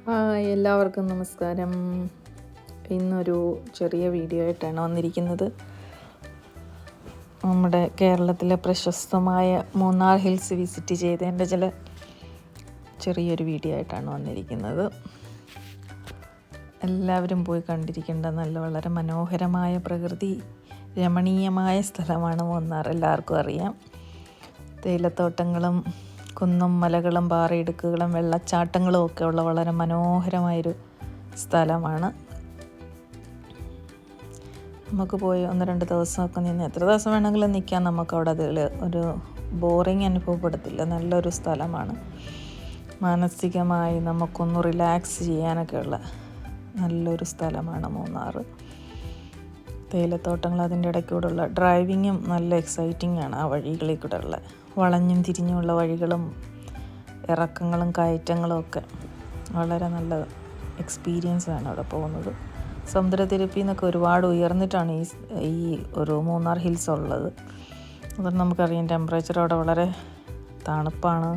Hi, എല്ലാവർക്കും നമസ്കാരം. ഇന്നൊരു ചെറിയ വീഡിയോ ആയിട്ടാണ് വന്നിരിക്കുന്നത്. നമ്മുടെ കേരളത്തിലെ പ്രശസ്തമായ മൂന്നാർ ഹിൽസ് വിസിറ്റ് ചെയ്തതിൻ്റെ ചെറിയൊരു വീഡിയോ ആയിട്ടാണ് വന്നിരിക്കുന്നത്. എല്ലാവരും പോയി കണ്ടിരിക്കേണ്ട വളരെ മനോഹരമായ പ്രകൃതി രമണീയമായ സ്ഥലമാണ് മൂന്നാർ. എല്ലാവർക്കും അറിയാം. തേയിലത്തോട്ടങ്ങളും കുന്നും മലകളും പാറയിടുക്കുകളും വെള്ളച്ചാട്ടങ്ങളും ഒക്കെ ഉള്ള വളരെ മനോഹരമായൊരു സ്ഥലമാണ്. നമുക്ക് പോയി 1-2 ദിവസമൊക്കെ നിന്ന് എത്ര ദിവസം വേണമെങ്കിലും നിൽക്കാൻ നമുക്കവിടെ അതിൽ ഒരു ബോറിങ് അനുഭവപ്പെടത്തില്ല. നല്ലൊരു സ്ഥലമാണ്. മാനസികമായി നമുക്കൊന്ന് റിലാക്സ് ചെയ്യാനൊക്കെ ഉള്ള നല്ലൊരു സ്ഥലമാണ് മൂന്നാർ. തേയിലത്തോട്ടങ്ങൾ, അതിൻ്റെ ഇടയ്ക്കൂടെയുള്ള ഡ്രൈവിങ്ങും നല്ല എക്സൈറ്റിംഗ് ആണ്. ആ വഴികളിൽ കൂടെ ഉള്ള വളഞ്ഞും തിരിഞ്ഞുമുള്ള വഴികളും ഇറക്കങ്ങളും കയറ്റങ്ങളും ഒക്കെ വളരെ നല്ല എക്സ്പീരിയൻസ് ആണ് അവിടെ പോകുന്നത്. സമുദ്രനിരപ്പിൽ നിന്നൊക്കെ ഒരുപാട് ഉയർന്നിട്ടാണ് ഈ ഒരു മൂന്നാർ ഹിൽസ് ഉള്ളത്. അതുകൊണ്ട് നമുക്കറിയാം ടെമ്പറേച്ചർ അവിടെ വളരെ തണുപ്പാണ്.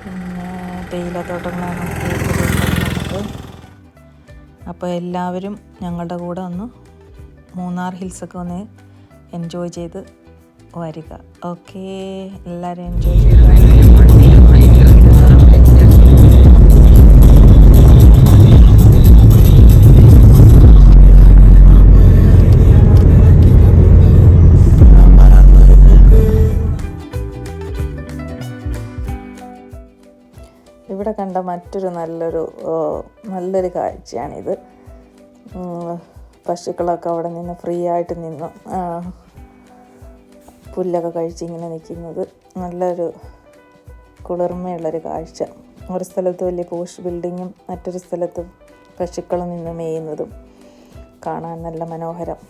പിന്നെ തേയിലത്തോട്ടങ്ങളാണ് നമുക്ക്. അപ്പോൾ എല്ലാവരും ഞങ്ങളുടെ കൂടെ ഒന്ന് മൂന്നാർ ഹിൽസൊക്കെ ഒന്ന് എൻജോയ് ചെയ്ത് വരിക. ഓക്കേ, എല്ലാവരും എൻജോയ് ചെയ്യുക. ഇവിടെ കണ്ട മറ്റൊരു നല്ലൊരു കാഴ്ചയാണിത്. പശുക്കളൊക്കെ അവിടെ നിന്ന് ഫ്രീ ആയിട്ട് നിന്ന് പുല്ലൊക്കെ കഴിച്ച് ഇങ്ങനെ നിൽക്കുന്നത് നല്ലൊരു കുളിർമയുള്ളൊരു കാഴ്ച. ഒരു സ്ഥലത്ത് വലിയ പോഷ് ബിൽഡിങ്ങും മറ്റൊരു സ്ഥലത്ത് പശുക്കളും നിന്ന് മേയുന്നതും കാണാൻ നല്ല മനോഹരം.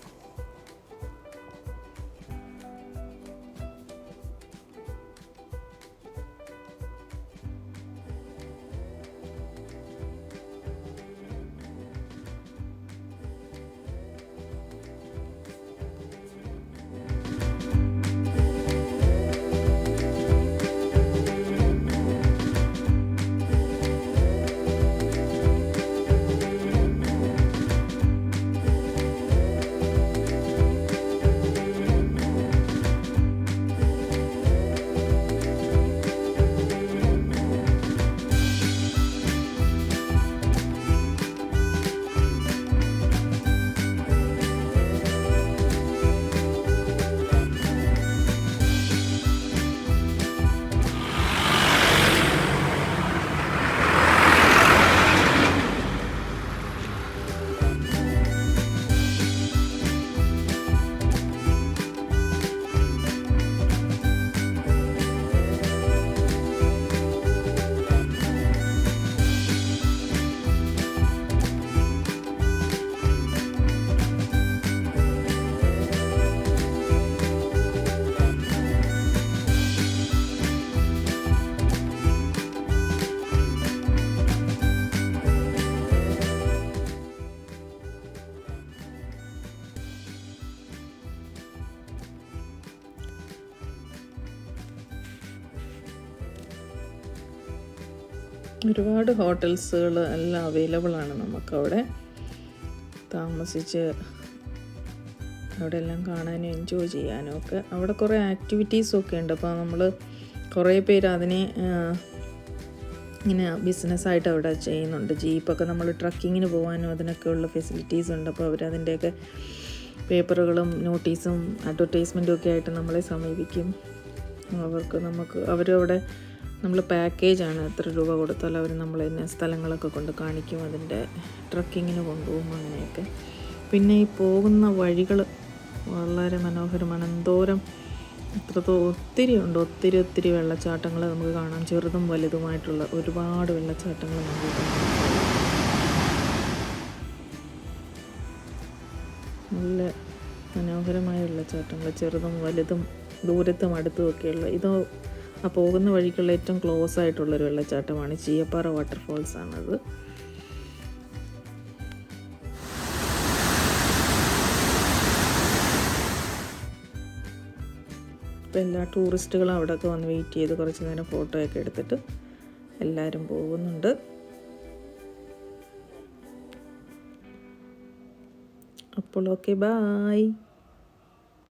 ഒരുപാട് ഹോട്ടൽസുകൾ എല്ലാം അവൈലബിൾ ആണ് നമുക്കവിടെ. താമസിച്ച് അവിടെ എല്ലാം കാണാനും എൻജോയ് ചെയ്യാനും ഒക്കെ അവിടെ കുറേ ആക്ടിവിറ്റീസൊക്കെ ഉണ്ട്. അപ്പോൾ നമ്മൾ കുറേ പേര് അതിനെ ഇങ്ങനെ ബിസിനസ്സായിട്ട് അവിടെ ചെയ്യുന്നുണ്ട്. ജീപ്പൊക്കെ നമ്മൾ ട്രക്കിങ്ങിന് പോകാനും അതിനൊക്കെയുള്ള ഫെസിലിറ്റീസ് ഉണ്ട്. അപ്പോൾ അവരതിൻ്റെയൊക്കെ പേപ്പറുകളും നോട്ടീസും അഡ്വർടൈസ്മെൻറ്റും ഒക്കെ ആയിട്ട് നമ്മളെ സമീപിക്കും. അവരവിടെ നമ്മൾ പാക്കേജാണ്, എത്ര രൂപ കൊടുത്താൽ അവർ നമ്മളതിനെ സ്ഥലങ്ങളൊക്കെ കൊണ്ട് കാണിക്കും, അതിൻ്റെ ട്രക്കിങ്ങിന് കൊണ്ടുപോകും, അങ്ങനെയൊക്കെ. പിന്നെ ഈ പോകുന്ന വഴികൾ വളരെ മനോഹരമാണ്. ഒത്തിരി ഉണ്ട്. ഒത്തിരി വെള്ളച്ചാട്ടങ്ങൾ നമുക്ക് കാണാം. ചെറുതും വലുതുമായിട്ടുള്ള ഒരുപാട് വെള്ളച്ചാട്ടങ്ങൾ നമുക്ക് കാണാം. നല്ല മനോഹരമായ വെള്ളച്ചാട്ടങ്ങൾ, ചെറുതും വലുതും ദൂരത്തും അടുത്തുമൊക്കെയുള്ള. ആ പോകുന്ന വഴിക്കുള്ള ഏറ്റവും ക്ലോസ് ആയിട്ടുള്ളൊരു വെള്ളച്ചാട്ടമാണ്. ചീയപ്പാറ വാട്ടർഫോൾസ് ആണത്. അപ്പോൾ എല്ലാ ടൂറിസ്റ്റുകളും അവിടെയൊക്കെ വന്ന് വെയിറ്റ് ചെയ്ത് കുറച്ച് നേരം ഫോട്ടോയൊക്കെ എടുത്തിട്ട് എല്ലാവരും പോകുന്നുണ്ട്. അപ്പോൾ ഓക്കെ, ബായ്.